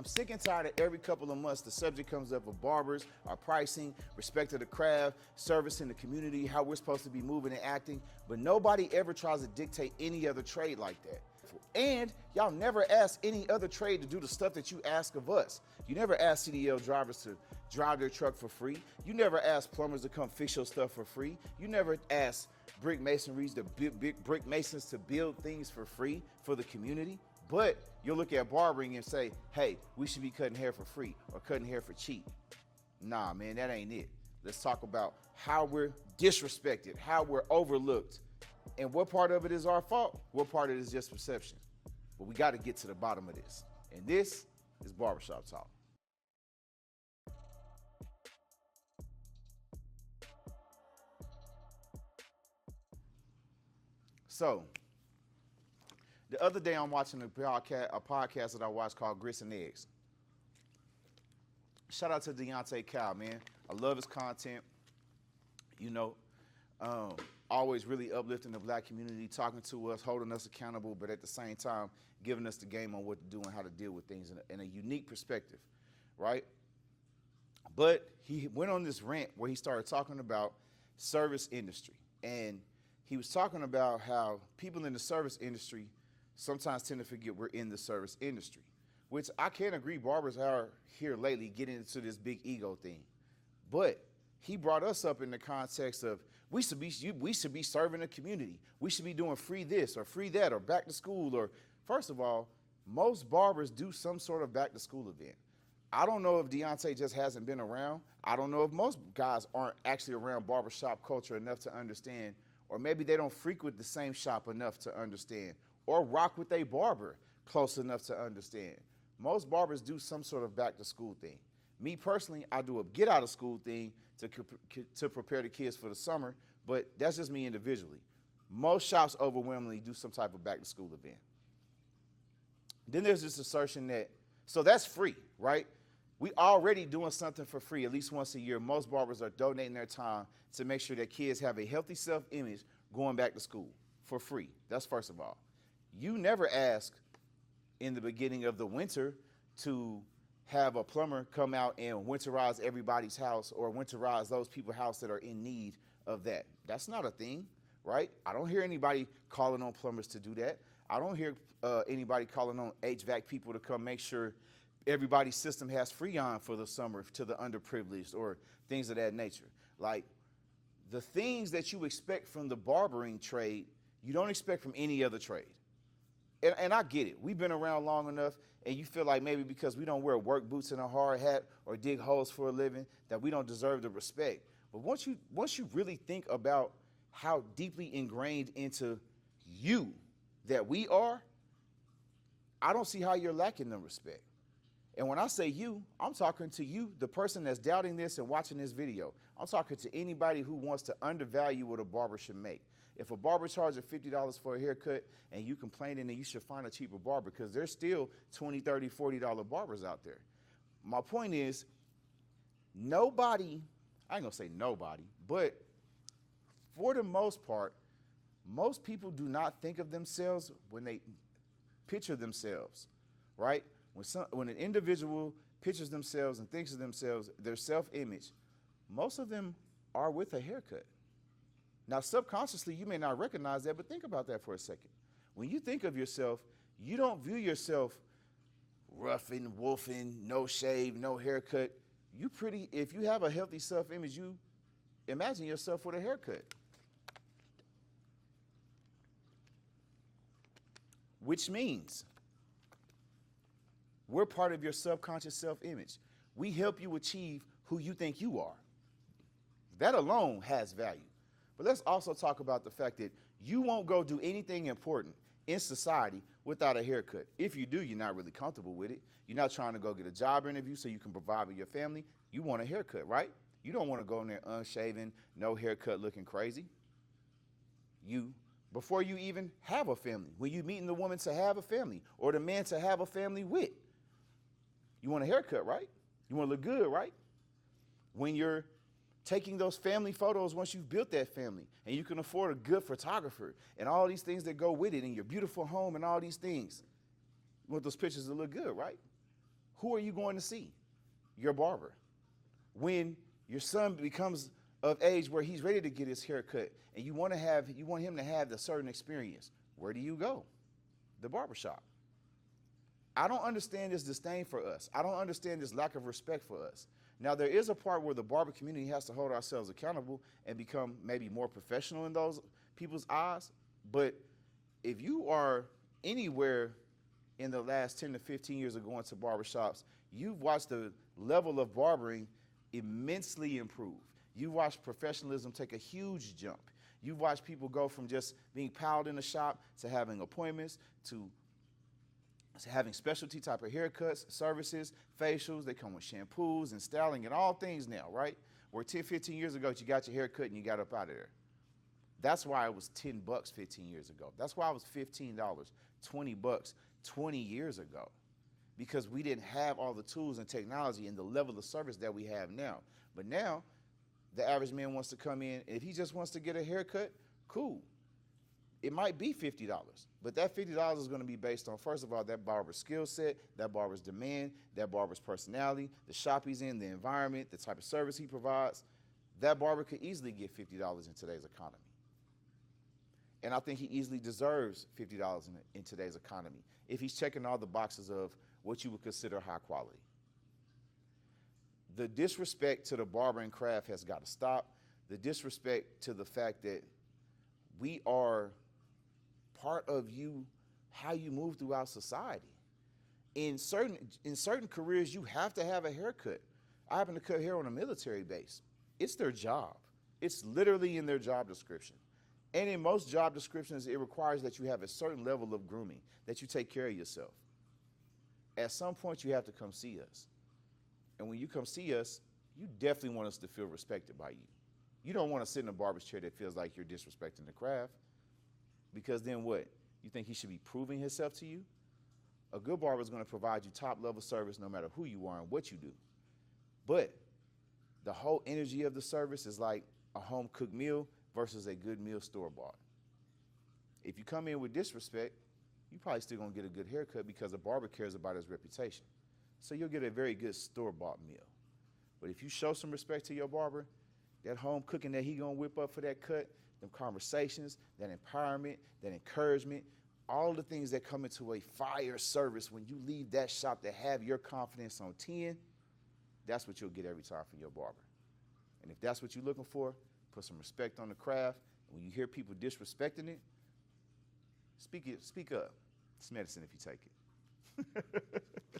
I'm sick and tired of every couple of months the subject comes up of barbers, our pricing, respect of the craft, service in the community, how we're supposed to be moving and acting, but nobody ever tries to dictate any other trade like that. And y'all never ask any other trade to do the stuff that you ask of us. You never ask CDL drivers to drive their truck for free. You never ask plumbers to come fix your stuff for free. You never ask brick masons to build things for free for the community. But you'll look at barbering and say, hey, we should be cutting hair for free or cutting hair for cheap. Nah, man, that ain't it. Let's talk about how we're disrespected, how we're overlooked, and what part of it is our fault, what part of it is just perception. But we got to get to the bottom of this. And this is Barbershop Talk. So, the other day I'm watching a podcast that I watched called Grits and Eggs. Shout out to Deontay Cal, man. I love his content. You know, always really uplifting the black community, talking to us, holding us accountable, but at the same time, giving us the game on what to do and how to deal with things in a unique perspective, right? But he went on this rant where he started talking about service industry. And he was talking about how people in the service industry sometimes tend to forget we're in the service industry, which I can agree barbers are here lately getting into this big ego thing. But he brought us up in the context of we should be serving the community. We should be doing free this or free that or back to school. Or first of all, most barbers do some sort of back to school event. I don't know if Deontay just hasn't been around. I don't know if most guys aren't actually around barbershop culture enough to understand, or maybe they don't frequent the same shop enough to understand, or rock with a barber close enough to understand. Most barbers do some sort of back to school thing. Me personally, I do a get out of school thing to prepare the kids for the summer, but that's just me individually. Most shops overwhelmingly do some type of back to school event. Then there's this assertion that, so that's free, right? We already doing something for free at least once a year. Most barbers are donating their time to make sure that kids have a healthy self-image going back to school for free. That's first of all. You never ask in the beginning of the winter to have a plumber come out and winterize everybody's house or winterize those people's house that are in need of that. That's not a thing, right? I don't hear anybody calling on plumbers to do that. I don't hear anybody calling on HVAC people to come make sure everybody's system has Freon for the summer to the underprivileged or things of that nature. Like, the things that you expect from the barbering trade, you don't expect from any other trade. And I get it. We've been around long enough, and you feel like maybe because we don't wear work boots and a hard hat or dig holes for a living that we don't deserve the respect. But once you really think about how deeply ingrained into you that we are, I don't see how you're lacking the respect. And when I say you, I'm talking to you, the person that's doubting this and watching this video. I'm talking to anybody who wants to undervalue what a barber should make. If a barber charges $50 for a haircut and you complaining, then you should find a cheaper barber because there's still $20, $30, $40 barbers out there. My point is, nobody, I ain't gonna say nobody, but for the most part, most people do not think of themselves when they picture themselves, right? When an individual pictures themselves and thinks of themselves, their self-image, most of them are with a haircut. Now, subconsciously, you may not recognize that, but think about that for a second. When you think of yourself, you don't view yourself roughing, wolfing, no shave, no haircut. If you have a healthy self-image, you imagine yourself with a haircut. Which means we're part of your subconscious self-image. We help you achieve who you think you are. That alone has value. But let's also talk about the fact that you won't go do anything important in society without a haircut. If you do, you're not really comfortable with it. You're not trying to go get a job interview so you can provide for your family. You want a haircut, right? You don't want to go in there unshaven, no haircut, looking crazy. Before you even have a family, when you're meeting the woman to have a family or the man to have a family with, you want a haircut, right? You want to look good, right? When you're taking those family photos once you've built that family and you can afford a good photographer and all these things that go with it and your beautiful home and all these things, you want those pictures to look good, right? who are you going to see? Your barber. When your son becomes of age where he's ready to get his hair cut and you want him to have the certain experience, where do you go? The barbershop. I don't understand this disdain for us. I don't understand this lack of respect for us. Now, there is a part where the barber community has to hold ourselves accountable and become maybe more professional in those people's eyes. But if you are anywhere in the last 10 to 15 years of going to barbershops, you've watched the level of barbering immensely improve. You've watched professionalism take a huge jump. You've watched people go from just being piled in the shop to having appointments to having specialty type of haircuts, services, facials. They come with shampoos and styling and all things now, right? Where 10, 15 years ago, you got your hair cut and you got up out of there. That's why it was $10 15 years ago. That's why it was $15, $20 20 years ago. Because we didn't have all the tools and technology and the level of service that we have now. But now, the average man wants to come in, and if he just wants to get a haircut, cool. It might be $50, but that $50 is going to be based on, first of all, that barber's skill set, that barber's demand, that barber's personality, the shop he's in, the environment, the type of service he provides. That barber could easily get $50 in today's economy. And I think he easily deserves $50 in today's economy if he's checking all the boxes of what you would consider high quality. The disrespect to the barbering craft has got to stop. The disrespect to the fact that we are part of how you move throughout society. In certain careers, you have to have a haircut. I happen to cut hair on a military base. It's their job. It's literally in their job description. And in most job descriptions, it requires that you have a certain level of grooming, that you take care of yourself. At some point, you have to come see us. And when you come see us, you definitely want us to feel respected by you. You don't want to sit in a barber's chair that feels like you're disrespecting the craft. Because then what? You think he should be proving himself to you? A good barber is going to provide you top-level service no matter who you are and what you do. But the whole energy of the service is like a home-cooked meal versus a good meal store-bought. If you come in with disrespect, you're probably still going to get a good haircut because a barber cares about his reputation. So you'll get a very good store-bought meal. But if you show some respect to your barber, that home cooking that he going to whip up for that cut, them conversations, that empowerment, that encouragement, all the things that come into a fire service when you leave that shop that have your confidence on 10, that's what you'll get every time from your barber. And if that's what you're looking for, put some respect on the craft. And when you hear people disrespecting it, speak up. It's medicine if you take it.